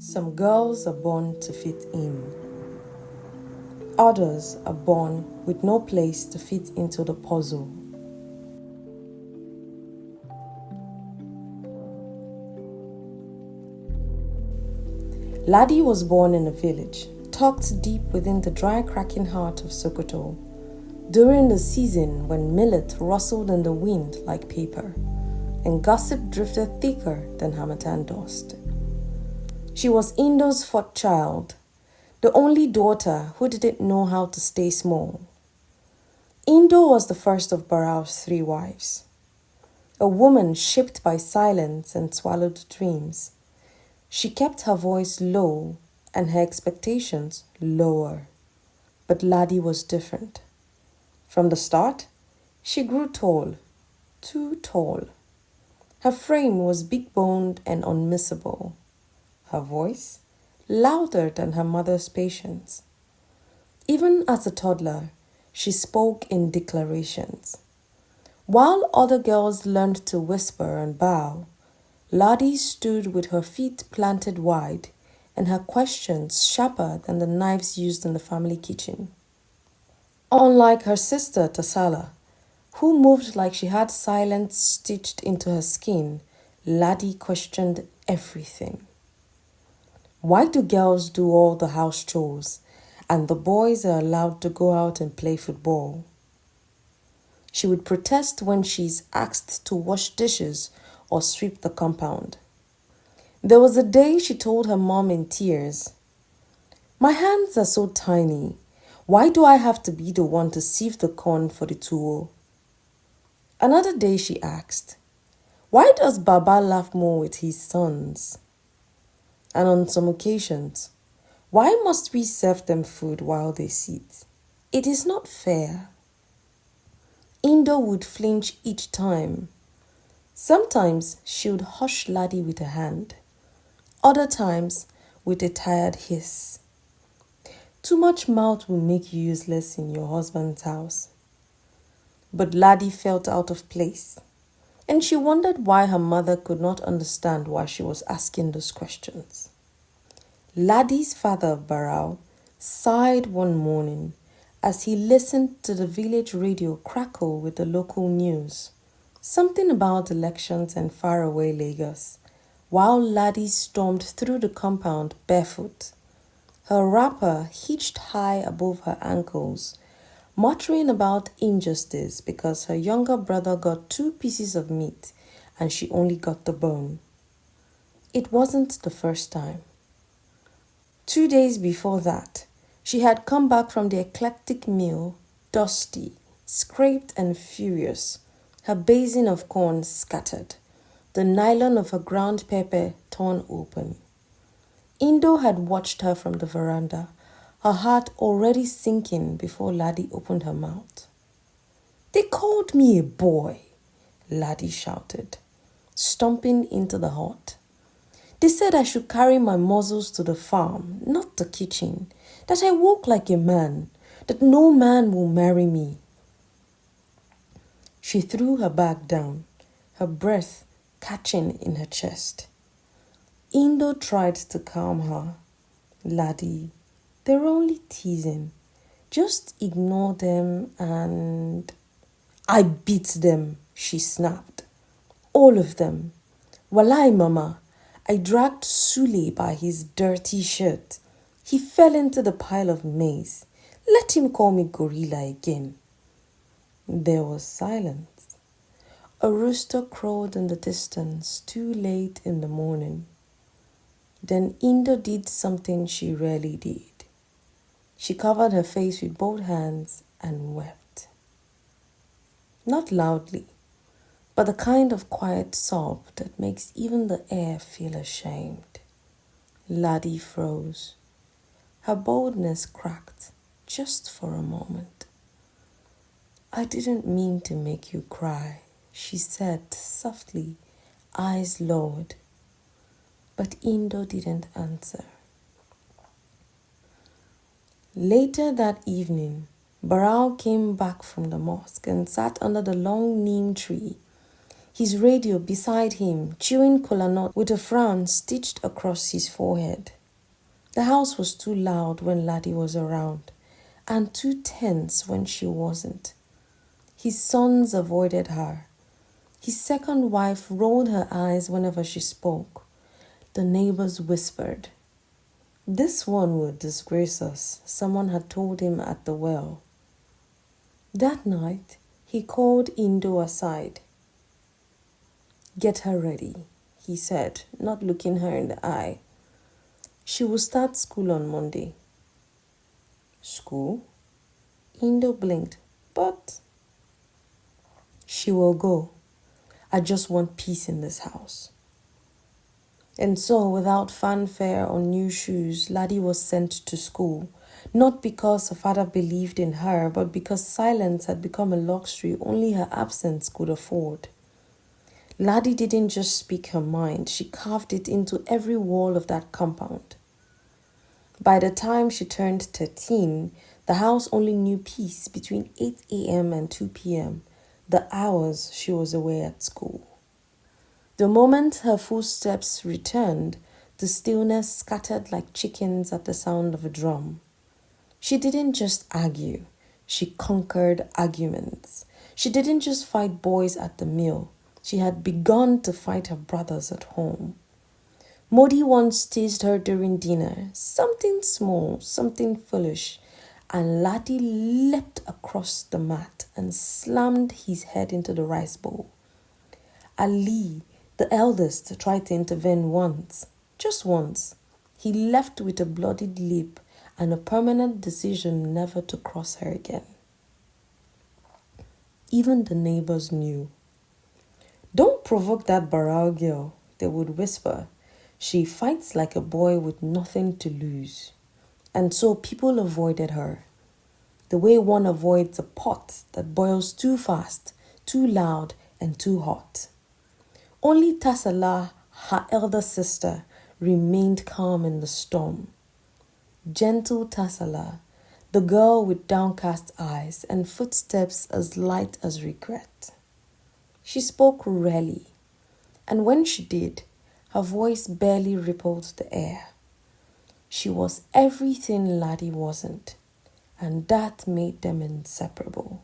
Some girls are born to fit in. Others are born with no place to fit into the puzzle. Ladi was born in a village, tucked deep within the dry, cracking heart of Sokoto, during the season when millet rustled in the wind like paper, and gossip drifted thicker than harmattan dust. She was Indo's fourth child, the only daughter who didn't know how to stay small. Indo was the first of Barao's three wives, a woman shaped by silence and swallowed dreams. She kept her voice low and her expectations lower. But Ladi was different. From the start, she grew tall, too tall. Her frame was big-boned and unmissable. Her voice, louder than her mother's patience. Even as a toddler, she spoke in declarations. While other girls learned to whisper and bow, Ladi stood with her feet planted wide and her questions sharper than the knives used in the family kitchen. Unlike her sister Tasala, who moved like she had silence stitched into her skin, Ladi questioned everything. Why do girls do all the house chores and the boys are allowed to go out and play football? She would protest when she's asked to wash dishes or sweep the compound. There was a day she told her mom in tears, "My hands are so tiny. Why do I have to be the one to sieve the corn for the tuwo?" Another day she asked, "Why does Baba laugh more with his sons?" And on some occasions, "Why must we serve them food while they sit? It is not fair." Indo would flinch each time. Sometimes she would hush Ladi with a hand. Other times with a tired hiss. "Too much mouth will make you useless in your husband's house." But Ladi felt out of place, and she wondered why her mother could not understand why she was asking those questions. Ladi's father, Barao, sighed one morning as he listened to the village radio crackle with the local news. Something about elections and faraway Lagos, while Ladi stormed through the compound barefoot, her wrapper hitched high above her ankles, muttering about injustice because her younger brother got 2 pieces of meat and she only got the bone. It wasn't the first time. 2 days before that, she had come back from the eclectic meal, dusty, scraped and furious, her basin of corn scattered, the nylon of her ground pepper torn open. Indo had watched her from the veranda, her heart already sinking before Ladi opened her mouth. "They called me a boy," Ladi shouted, stomping into the hut. "They said I should carry my muscles to the farm, not the kitchen, that I walk like a man, that no man will marry me." She threw her bag down, her breath catching in her chest. Indo tried to calm her. "Ladi, they're only teasing. Just ignore them and—" "I beat them," she snapped. "All of them. Walai, Mama, I dragged Sule by his dirty shirt. He fell into the pile of maize. Let him call me gorilla again." There was silence. A rooster crowed in the distance too late in the morning. Then Indo did something she rarely did. She covered her face with both hands and wept. Not loudly, but the kind of quiet sob that makes even the air feel ashamed. Ladi froze. Her boldness cracked just for a moment. "I didn't mean to make you cry," she said softly, eyes lowered. But Indo didn't answer. Later that evening, Barao came back from the mosque and sat under the long neem tree. his radio beside him, chewing kola nut with a frown stitched across his forehead. The house was too loud when Ladi was around, and too tense when she wasn't. His sons avoided her. His second wife rolled her eyes whenever she spoke. The neighbors whispered. This one would disgrace us, someone had told him at the well. That night, he called Indo aside. Get her ready, he said, not looking her in the eye. She will start school on Monday. School? Indo blinked, but she will go. I just want peace in this house. And so, without fanfare or new shoes, Ladi was sent to school, not because her father believed in her, but because silence had become a luxury only her absence could afford. Ladi didn't just speak her mind, she carved it into every wall of that compound. By the time she turned 13, the house only knew peace between 8 a.m. and 2 p.m., the hours she was away at school. The moment her footsteps returned, the stillness scattered like chickens at the sound of a drum. She didn't just argue, she conquered arguments. She didn't just fight boys at the mill, she had begun to fight her brothers at home. Modi once teased her during dinner, something small, something foolish, and Ladi leapt across the mat and slammed his head into the rice bowl. Ali, the eldest, tried to intervene once, just once. He left with a bloodied lip and a permanent decision never to cross her again. Even the neighbors knew. Don't provoke that Baral girl, they would whisper. She fights like a boy with nothing to lose. And so people avoided her. The way one avoids a pot that boils too fast, too loud, and too hot. Only Tasala, her elder sister, remained calm in the storm. Gentle Tasala, the girl with downcast eyes and footsteps as light as regret. She spoke rarely, and when she did, her voice barely rippled the air. She was everything Ladi wasn't, and that made them inseparable.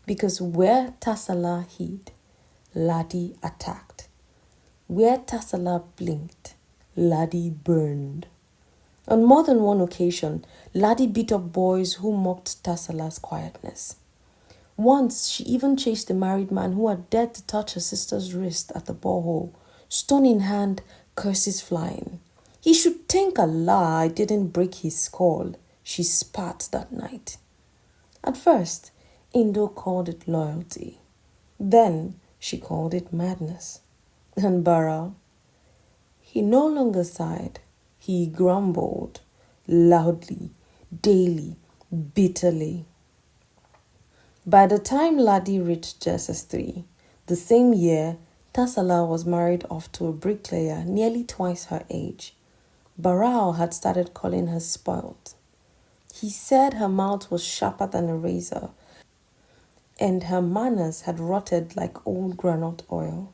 Because where Tasala hid, Ladi attacked. Where Tasala blinked, Ladi burned. On more than one occasion, Ladi beat up boys who mocked Tasala's quietness. Once, she even chased a married man who had dared to touch her sister's wrist at the borehole, stone in hand, curses flying. He should thank Allah I didn't break his skull, she spat that night. At first, Indo called it loyalty. Then, she called it madness. And Baral, he no longer sighed. He grumbled, loudly, daily, bitterly. By the time Ladi reached JSS3, the same year, Tasala was married off to a bricklayer nearly twice her age. Baral had started calling her spoilt. He said her mouth was sharper than a razor, and her manners had rotted like old groundnut oil.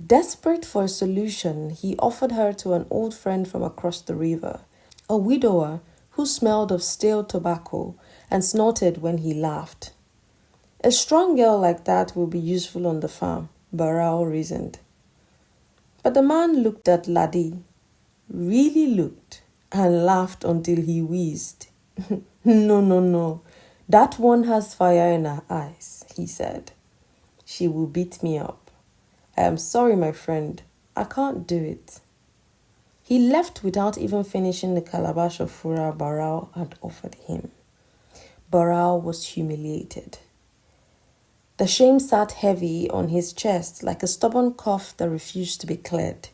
Desperate for a solution, he offered her to an old friend from across the river, a widower who smelled of stale tobacco and snorted when he laughed. A strong girl like that will be useful on the farm, Baral reasoned. But the man looked at Ladi, really looked, and laughed until he wheezed. No, that one has fire in her eyes, he said. She will beat me up. I am sorry, my friend, I can't do it. He left without even finishing the calabash of fura Baral had offered him. Baral was humiliated. The shame sat heavy on his chest like a stubborn cough that refused to be cleared.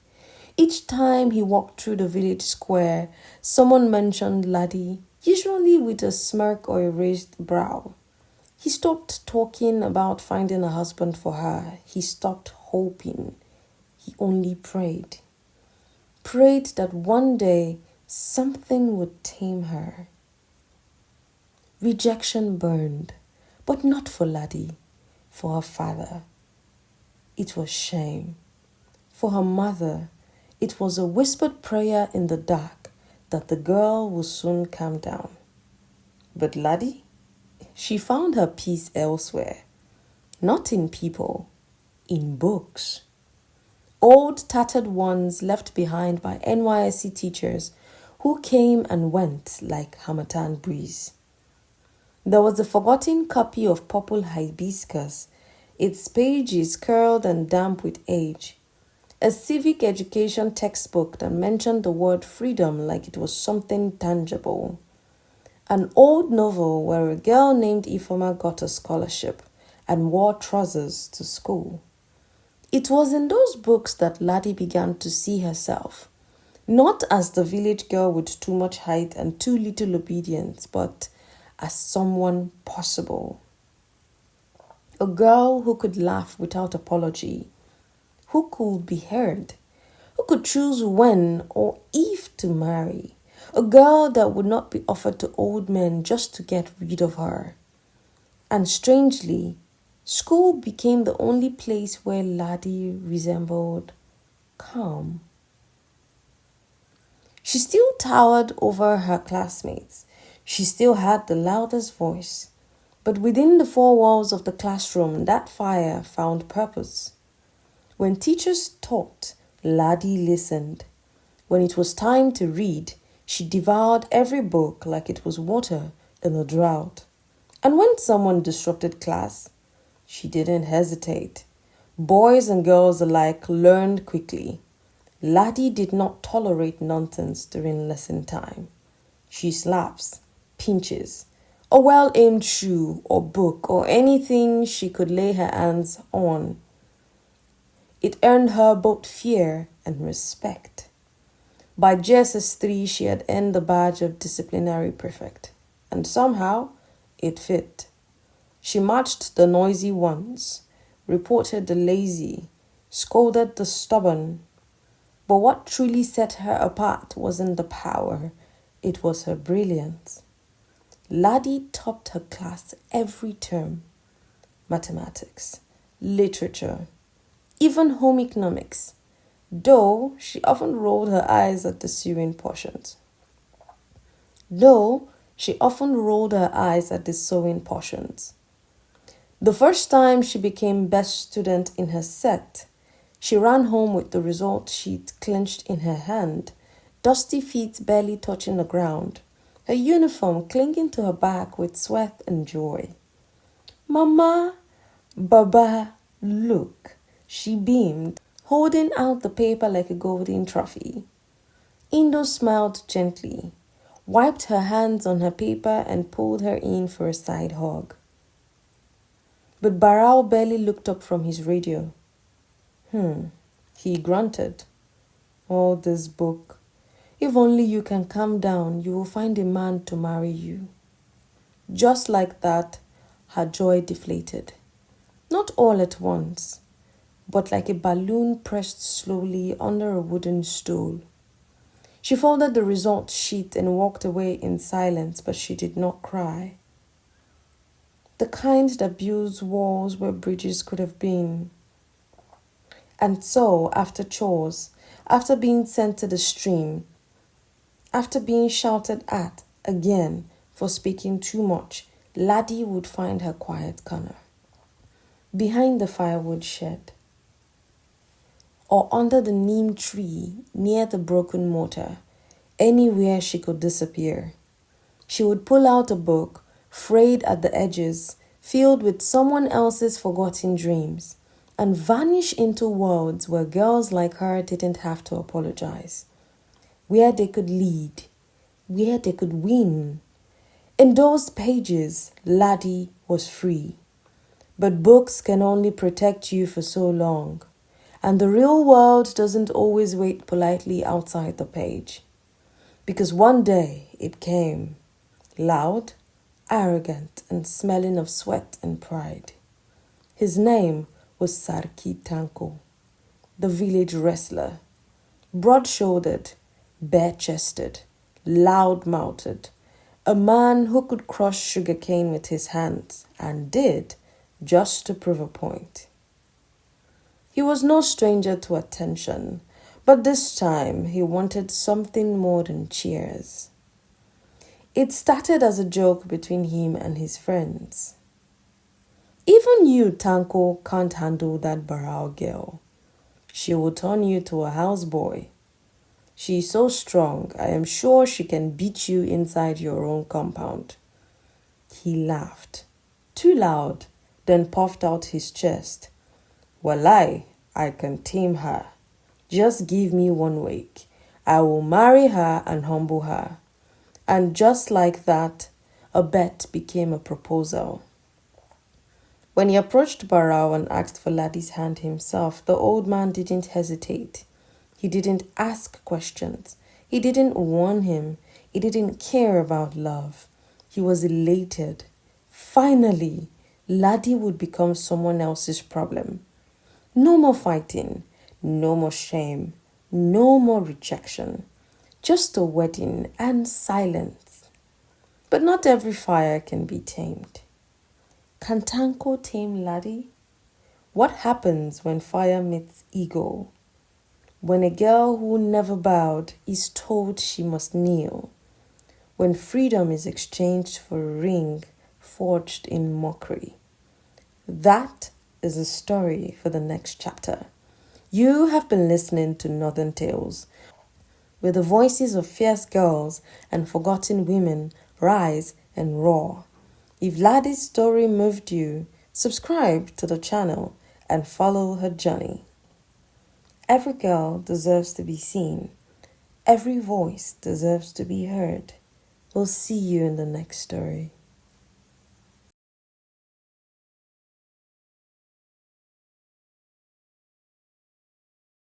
Each time he walked through the village square, someone mentioned Ladi, usually with a smirk or a raised brow. He stopped talking about finding a husband for her. He stopped hoping. He only prayed. Prayed that one day something would tame her. Rejection burned, but not for Ladi, for her father. it was shame. For her mother, it was a whispered prayer in the dark that the girl would soon calm down. But Ladi, she found her peace elsewhere. Not in people, in books. Old tattered ones left behind by NYSC teachers who came and went like Harmattan breeze. There was a forgotten copy of Purple Hibiscus, its pages curled and damp with age. A civic education textbook that mentioned the word freedom like it was something tangible. An old novel where a girl named Ifoma got a scholarship and wore trousers to school. It was in those books that Ladi began to see herself, not as the village girl with too much height and too little obedience, but as someone possible. A girl who could laugh without apology, who could be heard, who could choose when or if to marry. A girl that would not be offered to old men just to get rid of her. And strangely, school became the only place where Ladi resembled calm. She still towered over her classmates. She still had the loudest voice. But within the four walls of the classroom, that fire found purpose. When teachers taught, Ladi listened. When it was time to read, she devoured every book like it was water in a drought. And when someone disrupted class, she didn't hesitate. Boys and girls alike learned quickly. Ladi did not tolerate nonsense during lesson time. She slaps, pinches, a well-aimed shoe or book or anything she could lay her hands on. It earned her both fear and respect. By JSS3, she had earned the badge of disciplinary prefect, and somehow it fit. She matched the noisy ones, reported the lazy, scolded the stubborn. But what truly set her apart wasn't the power, it was her brilliance. Ladi topped her class every term. Mathematics, literature, even home economics, though she often rolled her eyes at the sewing portions. The first time she became best student in her set, she ran home with the result sheet clenched in her hand, dusty feet barely touching the ground, her uniform clinging to her back with sweat and joy. "Mama, Baba, look," she beamed, holding out the paper like a golden trophy. Indo smiled gently, wiped her hands on her paper and pulled her in for a side hug. But Barao barely looked up from his radio. He grunted. "All this book. If only you can calm down, you will find a man to marry you." Just like that, her joy deflated. Not all at once, but like a balloon pressed slowly under a wooden stool. She folded the result sheet and walked away in silence, but she did not cry. The kind that builds walls where bridges could have been. And so, after chores, after being sent to the stream, after being shouted at again for speaking too much, Ladi would find her quiet corner. Behind the firewood shed, or under the neem tree near the broken mortar, anywhere she could disappear. She would pull out a book, frayed at the edges, filled with someone else's forgotten dreams, and vanish into worlds where girls like her didn't have to apologize, where they could lead, where they could win. In those pages, Ladi was free. But books can only protect you for so long, and the real world doesn't always wait politely outside the page. Because one day it came, loud, arrogant, and smelling of sweat and pride. His name was Sarki Tanko, the village wrestler, broad-shouldered, bare-chested, loud-mouthed, a man who could crush sugarcane with his hands, and did, just to prove a point. He was no stranger to attention, but this time he wanted something more than cheers. It started as a joke between him and his friends. Even you, Tanko, can't handle that Barao girl. She will turn you to a houseboy. She is so strong, I am sure she can beat you inside your own compound. He laughed, too loud, then puffed out his chest. Walai, I can tame her. Just give me 1 week. I will marry her and humble her. And just like that, a bet became a proposal. When he approached Barao and asked for Ladi's hand himself, the old man didn't hesitate. He didn't ask questions. He didn't warn him. He didn't care about love. He was elated. Finally, Ladi would become someone else's problem. No more fighting, no more shame, no more rejection. Just a wedding and silence. But not every fire can be tamed. Can Tanko tame Ladi? What happens when fire meets ego? When a girl who never bowed is told she must kneel? When freedom is exchanged for a ring forged in mockery? That is a story for the next chapter. You have been listening to Northern Tales, where the voices of fierce girls and forgotten women rise and roar. If Ladi's story moved you, subscribe to the channel and follow her journey. Every girl deserves to be seen. Every voice deserves to be heard. We'll see you in the next story.